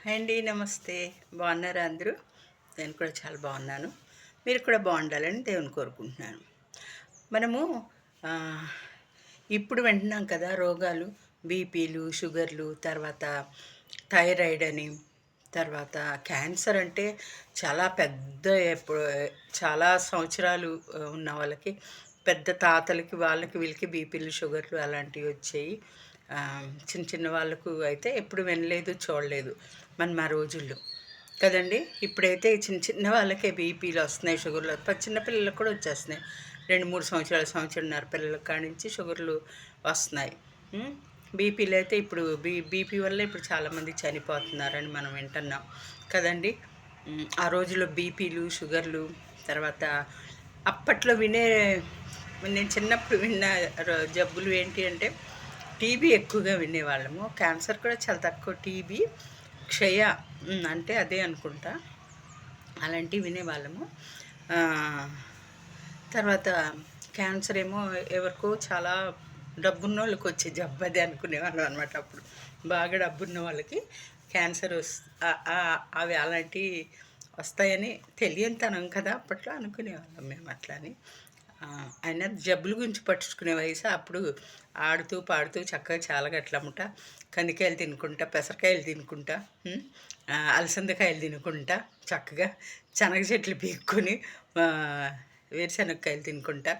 Hi అండి, నమస్తే. బాగున్నారా అందరూ? నేను కూడా చాలా బాగున్నాను. మీరు కూడా బాగుండాలని దేవుని కోరుకుంటున్నాను. మనము ఆ, ఇప్పుడు వింటున్నాం కదా రోగాలు, బీపీలు, షుగర్లు, తర్వాత థైరాయిడ్ అని, తర్వాత క్యాన్సర్ అంటే చాలా పెద్ద ఎప్పుడు చాలా సంవత్సరాలు ఉన్న వాళ్ళకి, పెద్ద తాతలకి వాళ్ళకి వీళ్ళకి బీపీలు, షుగర్లు అలాంటివి వచ్చాయి. ఆ, చిన్న చిన్న వాళ్ళకు అయితే ఎప్పుడు వినలేదు, చూడలేదు మనం ఆ రోజుల్లో కదండి. ఇప్పుడైతే చిన్న చిన్న వాళ్ళకే బీపీలు వస్తున్నాయి, షుగర్లు చిన్న పిల్లలకు కూడా వచ్చేస్తున్నాయి. 2-3 సంవత్సరాల, సంవత్సరంన్నర పిల్లల కాడి నుంచి షుగర్లు వస్తున్నాయి. బీపీలు అయితే ఇప్పుడు బీపీ వల్ల ఇప్పుడు చాలామంది చనిపోతున్నారని మనం వింటున్నాం కదండి. ఆ రోజుల్లో బీపీలు, షుగర్లు, తర్వాత అప్పట్లో నేను చిన్నప్పుడు విన్న జబ్బులు ఏంటి అంటే టీబీ ఎక్కువగా వినేవాళ్ళము. క్యాన్సర్ కూడా చాలా తక్కువ. టీబీ, క్షయ అంటే అదే అనుకుంటా, అలాంటివి వినేవాళ్ళము. తర్వాత క్యాన్సర్ ఏమో ఎవరికో చాలా డబ్బున్న వాళ్ళకి వచ్చే జబ్బు అది అనుకునేవాళ్ళం అనమాట. అప్పుడు బాగా డబ్బున్న వాళ్ళకి క్యాన్సర్ అవి అలాంటివి వస్తాయని తెలియనితనం కదా అప్పట్లో అనుకునేవాళ్ళం మేము అట్లా అని. అయినా జబ్బుల గురించి పట్టించుకునే వయసు అప్పుడు. ఆడుతూ పాడుతూ చక్కగా చాలగట్లముట కందికాయలు తినుకుంటా, పెసరకాయలు తినుకుంటా, అలసందకాయలు తినుకుంటా, చక్కగా శనగ చెట్లు పీక్కొని వేరుశనగకాయలు తినుకుంటా,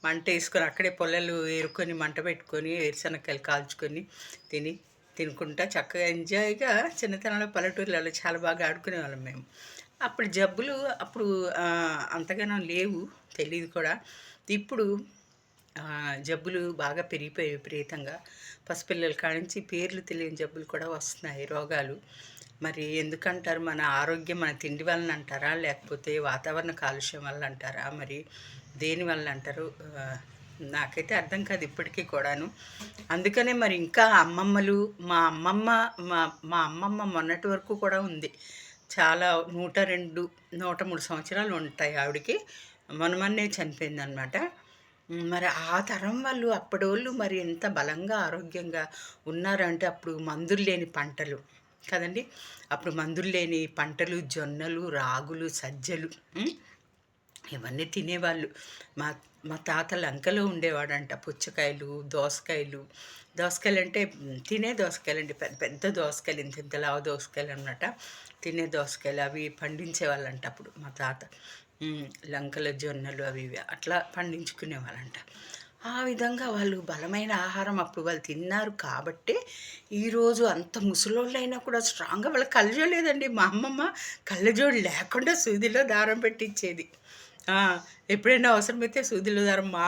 మంట వేసుకొని అక్కడే పొలాలు ఏరుకొని మంట పెట్టుకొని వేరుశనగకాయలు కాల్చుకొని తినుకుంటా చక్కగా ఎంజాయ్గా చిన్నతనంలో పల్లెటూర్లలో చాలా బాగా ఆడుకునేవాళ్ళం మేము. అప్పుడు జబ్బులు అప్పుడు అంతగానో లేవు, తెలియదు కూడా. ఇప్పుడు జబ్బులు బాగా పెరిగిపోయాయి విపరీతంగా. పసిపిల్లల కాడించి పేర్లు తెలియని జబ్బులు కూడా వస్తున్నాయి, రోగాలు. మరి ఎందుకంటారు? మన ఆరోగ్యం మన తిండి వలన అంటారా, లేకపోతే వాతావరణ కాలుష్యం వల్ల అంటారా, మరి దేని వల్ల అంటారు? నాకైతే అర్థం కాదు ఇప్పటికీ కూడాను. అందుకనే మరి ఇంకా అమ్మమ్మలు, మా అమ్మమ్మ మా మా అమ్మమ్మ మొన్నటి వరకు కూడా ఉంది. చాలా 102, 103 సంవత్సరాలు ఉంటాయి ఆవిడకి. మొన్ననే చనిపోయిందనమాట. మరి ఆ తరం వాళ్ళు, అప్పడోళ్ళు మరి ఎంత బలంగా ఆరోగ్యంగా ఉన్నారంటే అప్పుడు మందులు లేని పంటలు కదండి. అప్పుడు మందులు లేని పంటలు, జొన్నలు, రాగులు, సజ్జలు, ఇవన్నీ తినేవాళ్ళు. మా మా తాత లంకలో ఉండేవాడంట. పుచ్చకాయలు, దోసకాయలు. దోసకాయలు అంటే తినే దోసకాయలు అండి, పెద్ద పెద్ద దోసకాయలు, ఇంత ఇంత లావు దోసకాయలు అనమాట. తినే దోసకాయలు అవి పండించేవాళ్ళంట అప్పుడు మా తాత. లంకల జొన్నలు అవి ఇవి అట్లా పండించుకునేవాళ్ళంట. ఆ విధంగా వాళ్ళు బలమైన ఆహారం అప్పుడు వాళ్ళు తిన్నారు కాబట్టే ఈరోజు అంత ముసలోళ్ళైనా కూడా స్ట్రాంగ్గా వాళ్ళకి కళ్ళజోడు లేదండి. మా అమ్మమ్మ కళ్ళజోడు లేకుండా సూదిలో దారం పెట్టించేది. ఎప్పుడైనా అవసరమైతే సూదిలో దారం మా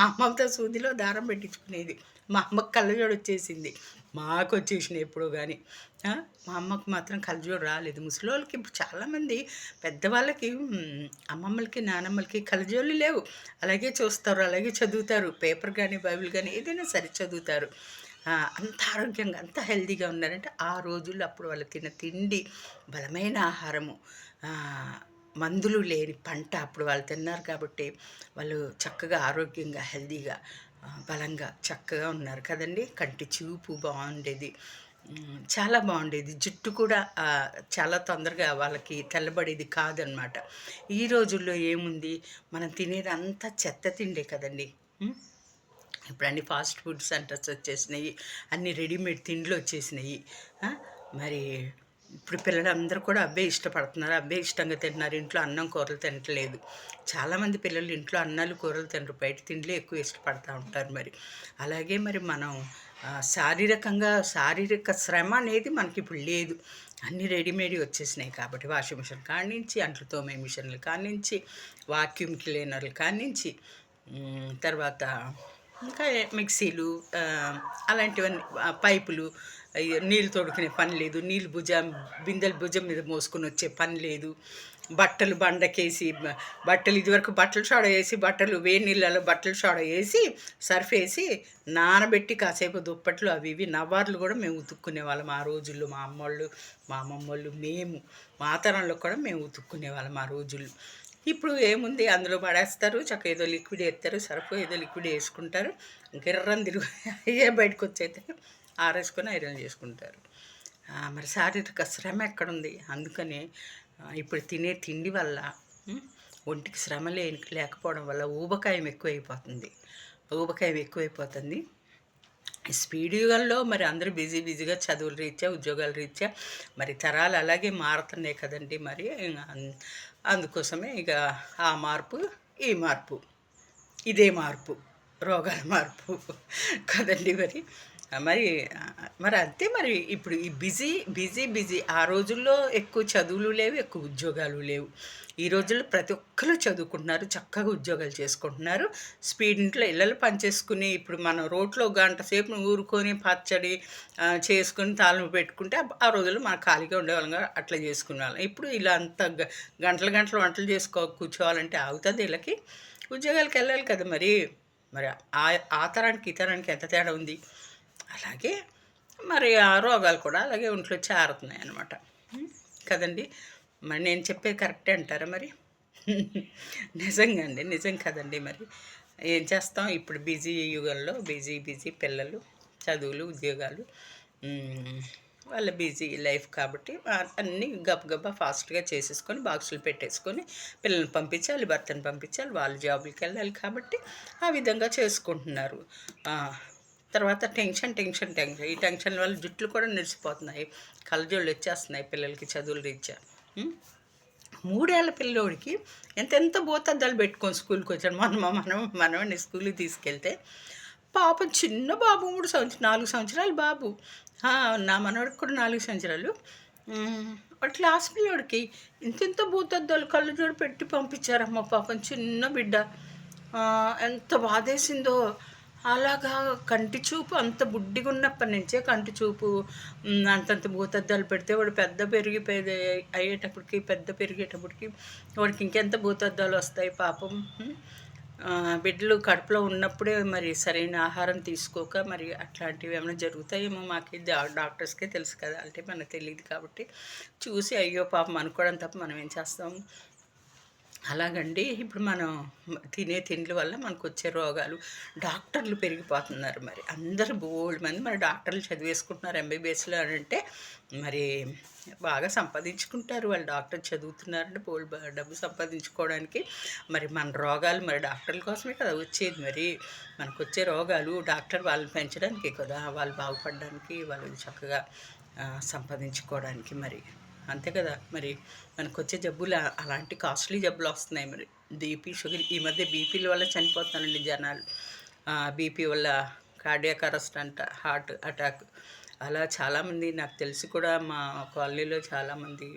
అమ్మతో సూదిలో దారం పెట్టించుకునేది. మా అమ్మకు కళ్ళజోడు వచ్చేసింది, మాకు వచ్చేసినాయి ఎప్పుడో కానీ. మా అమ్మకు మాత్రం కళ్ళజోడు రాలేదు. ముసలోళ్ళకి ఇప్పుడు చాలామంది పెద్దవాళ్ళకి, అమ్మమ్మలకి, నానమ్మలకి కళ్ళజోళ్ళు లేవు. అలాగే చూస్తారు, అలాగే చదువుతారు. పేపర్ కానీ, బైబిల్ కానీ ఏదైనా సరే చదువుతారు. అంత ఆరోగ్యంగా, అంత హెల్తీగా ఉన్నారంటే ఆ రోజుల్లో అప్పుడు వాళ్ళు తిన్న తిండి, బలమైన ఆహారము, మందులు లేని పంట అప్పుడు వాళ్ళు తిన్నారు కాబట్టి వాళ్ళు చక్కగా ఆరోగ్యంగా, హెల్తీగా, బలంగా, చక్కగా ఉన్నారు కదండి. కంటి చూపు బాగుండేది, చాలా బాగుండేది. జుట్టు కూడా చాలా తొందరగా వాళ్ళకి తెల్లబడేది కాదనమాట. ఈ రోజుల్లో ఏముంది, మనం తినేది అంతా చెత్త తిండే కదండి. ఇప్పుడు అన్ని ఫాస్ట్ ఫుడ్ సెంటర్స్ వచ్చేసినాయి, అన్ని రెడీమేడ్ తిండ్లు వచ్చేసినాయి. మరి ఇప్పుడు పిల్లలందరూ కూడా అబ్బే ఇష్టపడుతున్నారు, అబ్బే ఇష్టంగా తింటున్నారు. ఇంట్లో అన్నం కూరలు తినట్లేదు. చాలామంది పిల్లలు ఇంట్లో అన్నాలు కూరలు తినరు, బయట తిండ్లే ఎక్కువ ఇష్టపడుతూ ఉంటారు. మరి అలాగే మరి మనం శారీరక శ్రమ అనేది మనకి ఇప్పుడు లేదు. అన్నీ రెడీమేడ్ వచ్చేసినాయి కాబట్టి వాషింగ్ మిషన్ కాడి నుంచి, అంట్లు తోమే మిషన్లు కాడి నుంచి, వాక్యూమ్ క్లీనర్లు కాడి నుంచి, తర్వాత ఇంకా మిక్సీలు, అలాంటివన్నీ, పైపులు, నీళ్ళు తోడుకునే పని లేదు. నీళ్ళు బిందెలు భుజం మీద మోసుకొని వచ్చే పని లేదు. బట్టలు బండకేసి, బట్టలు ఇదివరకు బట్టలు సోడా వేసి, బట్టలు వేడి నీళ్ళలో బట్టలు సోడా వేసి, సర్ఫ్ వేసి నానబెట్టి కాసేపు దుప్పట్లు అవి ఇవి నవార్లు కూడా మేము ఉతుక్కునే వాళ్ళం ఆ రోజుల్లో. మా అమ్మోళ్ళు, మా అమ్మమ్మ వాళ్ళు, మేము మా తరంలో కూడా మేము ఉతుక్కునే వాళ్ళం ఆ రోజుల్లో. ఇప్పుడు ఏముంది, అందులో పడేస్తారు, చక్క ఏదో లిక్విడ్ వేస్తారు, సర్ఫ్ ఏదో లిక్విడ్ వేసుకుంటారు, గిర్రని తిరుగు అయ్యే బయటకు వచ్చైతే ఆరేసుకొని ఐరన్ చేసుకుంటారు. మరి శారీరక శ్రమ ఎక్కడుంది? అందుకని ఇప్పుడు తినే తిండి వల్ల ఒంటికి శ్రమ లేకపోవడం వల్ల ఊబకాయం ఎక్కువైపోతుంది. ఊబకాయం ఎక్కువైపోతుంది. స్పీడ్ యుగంలో మరి అందరూ బిజీగా చదువుల రీత్యా, ఉద్యోగాల రీత్యా మరి తరాలు అలాగే మారుతున్నాయి కదండి. మరి అందుకోసమే ఇక ఆ మార్పు, ఈ మార్పు, ఇదే మార్పు, రోగాల మార్పు కదండి. మరి మరి అంతే. మరి ఇప్పుడు ఈ బిజీ ఆ రోజుల్లో ఎక్కువ చదువులు లేవు, ఎక్కువ ఉద్యోగాలు లేవు. ఈ రోజుల్లో ప్రతి ఒక్కరు చదువుకుంటున్నారు, చక్కగా ఉద్యోగాలు చేసుకుంటున్నారు. స్పీడ్ ఇంట్లో ఇళ్ళలో పనిచేసుకుని ఇప్పుడు మనం రోడ్లో గంట సేపు ఊరుకొని పచ్చడి చేసుకుని తాళం పెట్టుకుంటే ఆ రోజుల్లో మనం ఖాళీగా ఉండేవాళ్ళం, అట్లా చేసుకునేవాళ్ళం. ఇప్పుడు ఇలా అంత గంటలు వంటలు కూర్చోవాలంటే అవుతుంది. వీళ్ళకి ఉద్యోగాలకు వెళ్ళాలి కదా. మరి ఆ తరానికి ఈ తరానికి ఎంత తేడా ఉంది. అలాగే మరి ఆ రోగాలు కూడా అలాగే ఒంట్లో చేరుతున్నాయి అన్నమాట కదండి. మరి నేను చెప్పేది కరెక్టే అంటారా? మరి నిజంగా అండి, నిజం కదండి. మరి ఏం చేస్తాం ఇప్పుడు బిజీ యుగంలో బిజీ పిల్లలు, చదువులు, ఉద్యోగాలు, వాళ్ళ బిజీ లైఫ్ కాబట్టి అన్నీ గబగబా ఫాస్ట్గా చేసేసుకొని బాక్సులు పెట్టేసుకొని పిల్లల్ని పంపించాలి, భర్తను పంపించాలి, వాళ్ళు జాబులకి వెళ్ళాలి కాబట్టి ఆ విధంగా చేసుకుంటున్నారు. తర్వాత టెన్షన్. ఈ టెన్షన్ వల్ల జుట్లు కూడా నిలిచిపోతున్నాయి, కళ్ళజోళ్ళు వచ్చేస్తున్నాయి పిల్లలకి చదువుల రీత్యా. 3 ఏళ్ల పిల్లోడికి ఎంతెంత భూతద్దాలు పెట్టుకొని స్కూల్కి వచ్చాడు. మనవాడిని స్కూల్కి తీసుకెళ్తే పాపం చిన్న బాబు 4 సంవత్సరాలు బాబు. నా మనవాడికి కూడా 4 సంవత్సరాలు. క్లాస్ పిల్లోడికి ఇంత భూతద్దాలు కళ్ళజోడు పెట్టి పంపించారమ్మ. పాపం చిన్న బిడ్డ. ఎంత బాధేసిందో. అలాగా కంటి చూపు అంత బుడ్డిగా ఉన్నప్పటి నుంచే కంటి చూపు అంతంత భూతద్దాలు పెడితే వాడు పెద్ద పెరిగేటప్పటికి వాడికి ఇంకెంత భూతద్దాలు వస్తాయి పాపం. బిడ్డలు కడుపులో ఉన్నప్పుడే మరి సరైన ఆహారం తీసుకోక మరి అట్లాంటివి ఏమైనా జరుగుతాయేమో. మాకు డాక్టర్స్కే తెలుసు కదా, అంటే మనకు తెలియదు కాబట్టి చూసి అయ్యో పాపం అనుకోవడం తప్ప మనం ఏం చేస్తాం. అలాగండి ఇప్పుడు మనం తినే తిండ్ల వల్ల మనకు వచ్చే రోగాలు. డాక్టర్లు పెరిగిపోతున్నారు. మరి అందరూ బోల్డ్ మంది మరి డాక్టర్లు చదివేసుకుంటున్నారు ఎంబీబీఎస్లో అని అంటే మరి బాగా సంపాదించుకుంటారు వాళ్ళు. డాక్టర్ చదువుతున్నారంటే బోల్డ్ డబ్బు సంపాదించుకోవడానికి. మరి మన రోగాలు మరి డాక్టర్ల కోసమే కదా వచ్చేది. మరి మనకు వచ్చే రోగాలు డాక్టర్ వాళ్ళని పెంచడానికే కదా, వాళ్ళు బాగుపడడానికి, వాళ్ళు చక్కగా సంపాదించుకోవడానికి. మరి అంతే కదా. మరి మనకు వచ్చే జబ్బులు అలాంటి కాస్ట్లీ జబ్బులు వస్తున్నాయి. మరి బీపీ, షుగర్. ఈ మధ్య బీపీల వల్ల చనిపోతున్నారండి జనాలు. బీపీ వల్ల కార్డియాక్ అరెస్ట్ అంట, హార్ట్ అటాక్. అలా చాలామంది నాకు తెలిసి కూడా మా కాలనీలో చాలామంది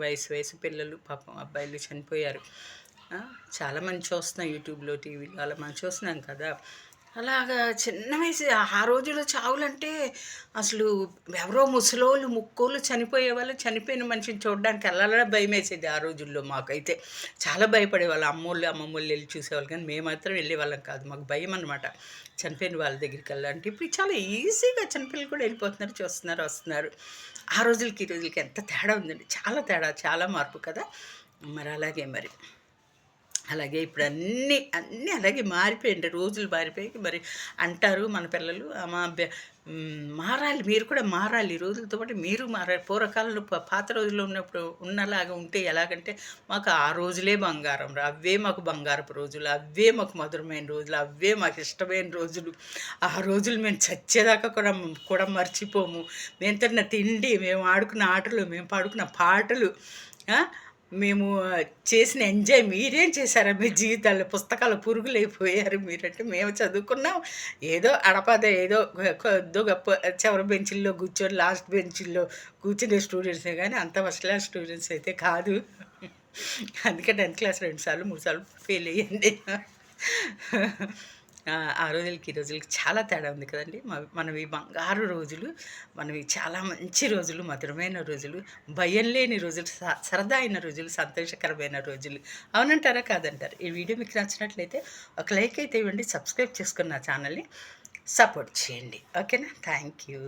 వయసు పిల్లలు పాపం అబ్బాయిలు చనిపోయారు. చాలామంది చూస్తున్నాం యూట్యూబ్లో, టీవీలో అలా మనం చూస్తున్నాం కదా. అలాగా చిన్న వయసు ఆ రోజుల్లో చావులంటే అసలు ఎవరో ముసలోళ్ళు ముక్కోళ్ళు చనిపోయేవాళ్ళు. చనిపోయిన మనిషిని చూడడానికి వెళ్ళాలనే భయం వేసేది ఆ రోజుల్లో. మాకైతే చాలా భయపడేవాళ్ళు. అమ్మమ్మోళ్ళు వెళ్ళి చూసేవాళ్ళు, కానీ మేము మాత్రం వెళ్ళేవాళ్ళం కాదు. మాకు భయం అనమాట చనిపోయిన వాళ్ళ దగ్గరికి వెళ్ళాలంటే. ఇప్పుడు చాలా ఈజీగా చనిపోయి కూడా వెళ్ళిపోతున్నారు, చూస్తున్నారు, వస్తున్నారు. ఆ రోజులకి ఈ రోజులకి ఎంత తేడా ఉందండి. చాలా తేడా, చాలా మార్పు కదా. మరి అలాగే ఇప్పుడు అన్నీ అలాగే మారిపోయింది. రోజులు మారిపోయి మరి అంటారు మన పిల్లలు, మారాలి, మీరు కూడా మారాలి, రోజులతో పాటు మీరు మారాలి. పూర్వకాలంలో పాత రోజుల్లో ఉన్నప్పుడు ఉన్నలాగా ఉంటే ఎలాగంటే మాకు ఆ రోజులే బంగారం, అవే మాకు బంగారపు రోజులు, అవే మాకు మధురమైన రోజులు, అవే మాకు ఇష్టమైన రోజులు. ఆ రోజులు మేము చచ్చేదాకా కూడా మర్చిపోము. మేము తిన్న తిండి, మేము ఆడుకున్న ఆటలు, మేము పాడుకున్న పాటలు, మేము చేసిన ఎంజాయ్ మీరేం చేశారా మీ జీవితాల్లో? పుస్తకాలు పురుగులు అయిపోయారు మీరంటే. మేము చదువుకున్నాం ఏదో ఏదో గొప్ప చివరి బెంచుల్లో కూర్చొని లాస్ట్ బెంచుల్లో కూర్చునే స్టూడెంట్సే, కానీ అంత ఫస్ట్ క్లాస్ స్టూడెంట్స్ అయితే కాదు. అందుకే 10th క్లాస్ 2 సార్లు 3 సార్లు ఫెయిల్ అయ్యండి. ఆ రోజులకి ఈ రోజులకి చాలా తేడా ఉంది కదండి. మనవి బంగారు రోజులు, మనవి చాలా మంచి రోజులు, మధురమైన రోజులు, భయం లేని రోజులు, సరదా అయిన రోజులు, సంతోషకరమైన రోజులు. అవునంటారా కాదంటారు? ఈ వీడియో మీకు నచ్చినట్లయితే ఒక లైక్ అయితే ఇవ్వండి, సబ్స్క్రైబ్ చేసుకుని నా ఛానల్ని సపోర్ట్ చేయండి. ఓకేనా? Thank you.